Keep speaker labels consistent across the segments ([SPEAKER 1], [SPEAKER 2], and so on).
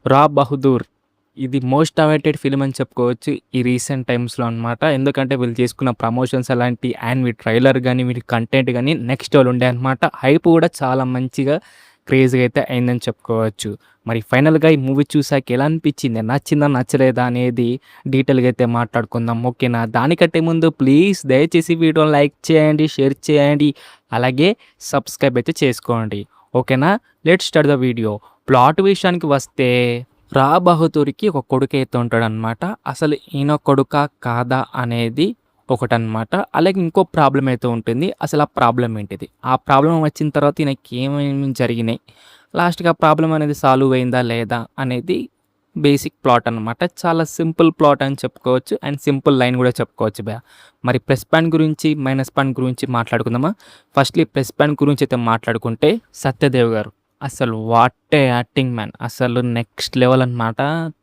[SPEAKER 1] రా బహదూర్ ఇది most awaited film అని చెప్పుకోవచ్చు ఈ రీసెంట్ టైమ్స్‌లో అనమాట. ఎందుకంటే వీళ్ళు చేసుకున్న ప్రమోషన్స్ అలాంటి అండ్ వీటి ట్రైలర్ గాని, వీటి కంటెంట్ గాని నెక్స్ట్ లెవెల్ ఉండే అనమాట. హైప్ కూడా చాలా మంచిగా క్రేజ్‌గా అయితే అయిందని చెప్పుకోవచ్చు. మరి ఫైనల్‌గా ఈ మూవీ చూసాక ఎలా అనిపించింది? నచ్చిందా? నచ్చలేదా? అనేది డీటెయిల్‌గా అయితే మాట్లాడుకుందాం. ఓకేనా? దానికంటే ముందు ప్లీజ్ దయచేసి వీడియోని లైక్ చేయండి, షేర్ చేయండి, అలాగే సబ్స్క్రైబ్ అయితే చేసుకోండి. ఓకేనా? Let's start the video. Plot విషయానికి వస్తే రా బహదూర్‌కి ఒక కొడుకైతే ఉంటాడనమాట. అసలు ఈయన కొడుకా? కాదా? అనేది ఒకటనమాట. అలాగే ఇంకో ప్రాబ్లమ్ అయితే ఉంటుంది. అసలు ఆ ప్రాబ్లమ్ ఏంటిది? ఆ ప్రాబ్లమ్ వచ్చిన తర్వాత ఈయనకి ఏమేమి జరిగినాయి? లాస్ట్‌కి ఆ ప్రాబ్లమ్ అనేది సాల్వ్ అయిందా? లేదా? అనేది బేసిక్ ప్లాట్ అనమాట. చాలా సింపుల్ ప్లాట్ అని చెప్పుకోవచ్చు. అండ్ సింపుల్ లైన్ కూడా చెప్పుకోవచ్చు భయ్యా. మరి ప్లస్ పాయింట్ గురించి, మైనస్ పాయింట్ గురించి మాట్లాడుకుందామా? ఫస్ట్‌లీ ప్లస్ పాయింట్ గురించి అయితే మాట్లాడుకుంటే సత్యదేవ్ గారు. అసలు వాట్ ఏ యాక్టింగ్ మ్యాన్! అసలు నెక్స్ట్ లెవెల్ అనమాట.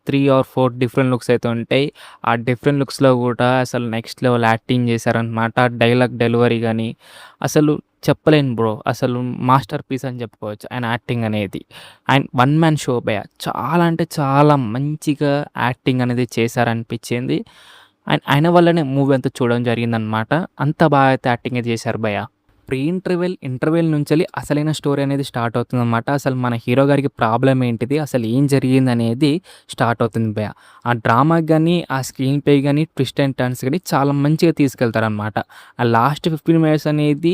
[SPEAKER 1] 3 ఆర్ 4 డిఫరెంట్ లుక్స్ అయితే ఉంటాయి. ఆ డిఫరెంట్ లుక్స్‌లో కూడా అసలు నెక్స్ట్ లెవెల్ యాక్టింగ్ చేశారనమాట. డైలాగ్ డెలివరీ గాని అసలు చెప్పలేను బ్రో. అసలు మాస్టర్ పీస్ అని చెప్పుకోవచ్చు ఆయన యాక్టింగ్ అనేది. అండ్ వన్ మ్యాన్ షో భయ్యా. చాలా అంటే చాలా మంచిగా యాక్టింగ్ అనేది చేశారనిపించింది. అండ్ ఆయన వల్లనే మూవీ అంతా చూడడం జరిగిందనమాట. అంత బాగా అయితే యాక్టింగ్ అయితే చేశారు భయ్యా. ప్రీ ఇంటర్వెల్ నుంచెల్లి అసలైన స్టోరీ అనేది స్టార్ట్ అవుతుందనమాట. అసలు మన హీరో గారికి ప్రాబ్లమ్ ఏంటిది? అసలు ఏం జరిగిందనేది స్టార్ట్ అవుతుంది భయ్యా. ఆ డ్రామాకి గాని, ఆ స్క్రీన్ ప్లే గాని, ట్విస్ట్ అండ్ టర్న్స్ గాని చాలా మంచిగా తీసుకెళ్తారనమాట. ఆ లాస్ట్ 15 మినిట్స్ అనేది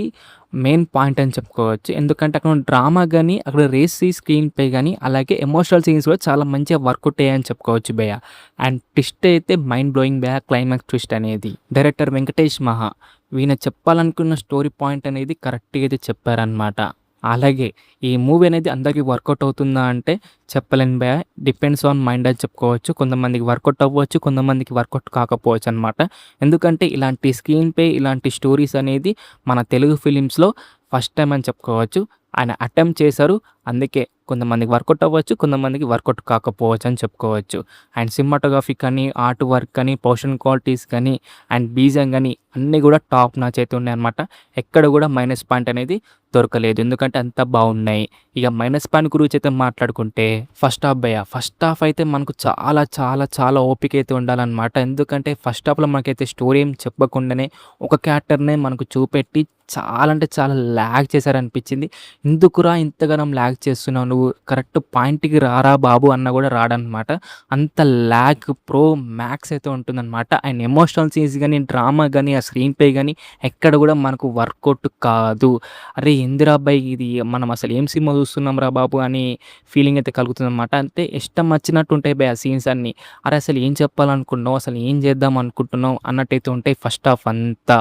[SPEAKER 1] మెయిన్ పాయింట్ అని చెప్పుకోవచ్చు. ఎందుకంటే అక్కడ డ్రామా గాని, అక్కడ రేసి స్క్రీన్ ప్లే గాని, అలాగే ఎమోషనల్ సీన్స్ కూడా చాలా మంచిగా వర్కౌట్ అయ్యాయని చెప్పుకోవచ్చు భయ్యా. అండ్ ట్విస్ట్ అయితే మైండ్ బ్లోయింగ్ భయ్యా. క్లైమాక్స్ ట్విస్ట్ అనేది. డైరెక్టర్ వెంకటేష్ మహా ఈయన చెప్పాలనుకున్న స్టోరీ పాయింట్ అనేది కరెక్ట్‌గా అయితే చెప్పారనమాట. అలాగే ఈ మూవీ అనేది అందరికి వర్కౌట్ అవుతుందా అంటే చెప్పలేను భయ్యా. డిపెండ్స్ ఆన్ మైండ్ అని చెప్పుకోవచ్చు. కొంతమందికి వర్కౌట్ అవ్వచ్చు. కొంతమందికి వర్కౌట్ కాకపోవచ్చు అనమాట. ఎందుకంటే ఇలాంటి స్క్రీన్ ప్లే, ఇలాంటి స్టోరీస్ అనేది మన తెలుగు ఫిలిమ్స్‌లో ఫస్ట్ టైమ్ అని చెప్పుకోవచ్చు. ఆయన అటెంప్ట్ చేశారు. అందుకే కొంతమందికి వర్కౌట్ అవ్వచ్చు. కొంతమందికి వర్కౌట్ కాకపోవచ్చు అని చెప్పుకోవచ్చు. అండ్ సినిమాటోగ్రఫీ కానీ, ఆర్ట్ వర్క్ కానీ, ప్రొడక్షన్ క్వాలిటీస్ కానీ, అండ్ బీజిఎం గాని అన్నీ కూడా టాప్ నాచ్ అయితే ఉన్నాయన్నమాట. ఎక్కడ కూడా మైనస్ పాయింట్ అనేది దొరకలేదు. ఎందుకంటే అంతా బాగున్నాయి. ఇక మైనస్ పాయింట్ గురించి అయితే మాట్లాడుకుంటే ఫస్ట్ హాఫ్ భయ్యా. ఫస్ట్ హాఫ్ అయితే మనకు చాలా చాలా చాలా ఓపిక అయితే ఉండాలన్నమాట. ఎందుకంటే ఫస్ట్ హాఫ్‌లో మనకైతే స్టోరీ ఏం చెప్పకుండానే ఒక క్యారెక్టర్‌నే మనకు చూపెట్టి చాలా అంటే చాలా ల్యాగ్ చేశారనిపించింది. ఎందుకురా ఇంతగనం ల్యాగ్ చేస్తున్నావు నువ్వు? కరెక్ట్ పాయింట్‌కి రారా బాబు అన్నా కూడా రాడనమాట. అంత ల్యాగ్ ప్రో మ్యాక్స్ అయితే ఉంటుందనమాట. అండ్ ఎమోషనల్ సీన్స్ గాని, డ్రామా గాని, ఆ స్క్రీన్ ప్లే గాని ఎక్కడ కూడా మనకు వర్కౌట్ కాదు. అరే! ఏందిరా అబ్బాయి ఇది మనం అసలు ఏం సినిమా చూస్తున్నాంరా బాబు అని ఫీలింగ్ అయితే కలుగుతుందనమాట. అంటే ఇష్టం వచ్చినట్టు ఉంటాయి భయ్ ఆ సీన్స్ అన్నీ. అరే! అసలు ఏం చెప్పాలనుకుంటున్నావు? అసలు ఏం చేద్దాం అనుకుంటున్నావు? అన్నట్టయితే ఉంటాయి ఫస్ట్ హాఫ్ అంతా.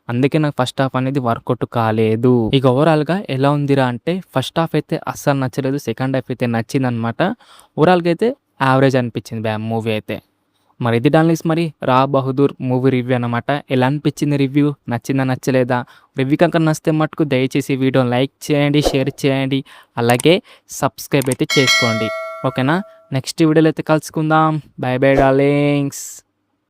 [SPEAKER 1] అందుకే నాకు ఫస్ట్ హాఫ్ అనేది వర్కౌట్ కాలేదు. ఇక ఓవరాల్‌గా ఎలా ఉందిరా అంటే ఫస్ట్ హాఫ్ అయితే అస్సలు నచ్చలేదు. సెకండ్ హాఫ్ అయితే నచ్చిందనమాట. ఓవరాల్‌గా అయితే యావరేజ్ అనిపించింది మూవీ అయితే. మరి ఇది డార్లింగ్స్ మరి 'రా బహదూర్' మూవీ రివ్యూ అనమాట. ఎలా అనిపించింది రివ్యూ? నచ్చిందా? నచ్చలేదా? రివ్యూ కనుక నచ్చితే మటుకు దయచేసి వీడియోని లైక్ చేయండి, షేర్ చేయండి, అలాగే సబ్స్క్రైబ్ అయితే చేసుకోండి. ఓకేనా? నెక్స్ట్ వీడియోలో అయితే కలుసుకుందాం. By by darlings.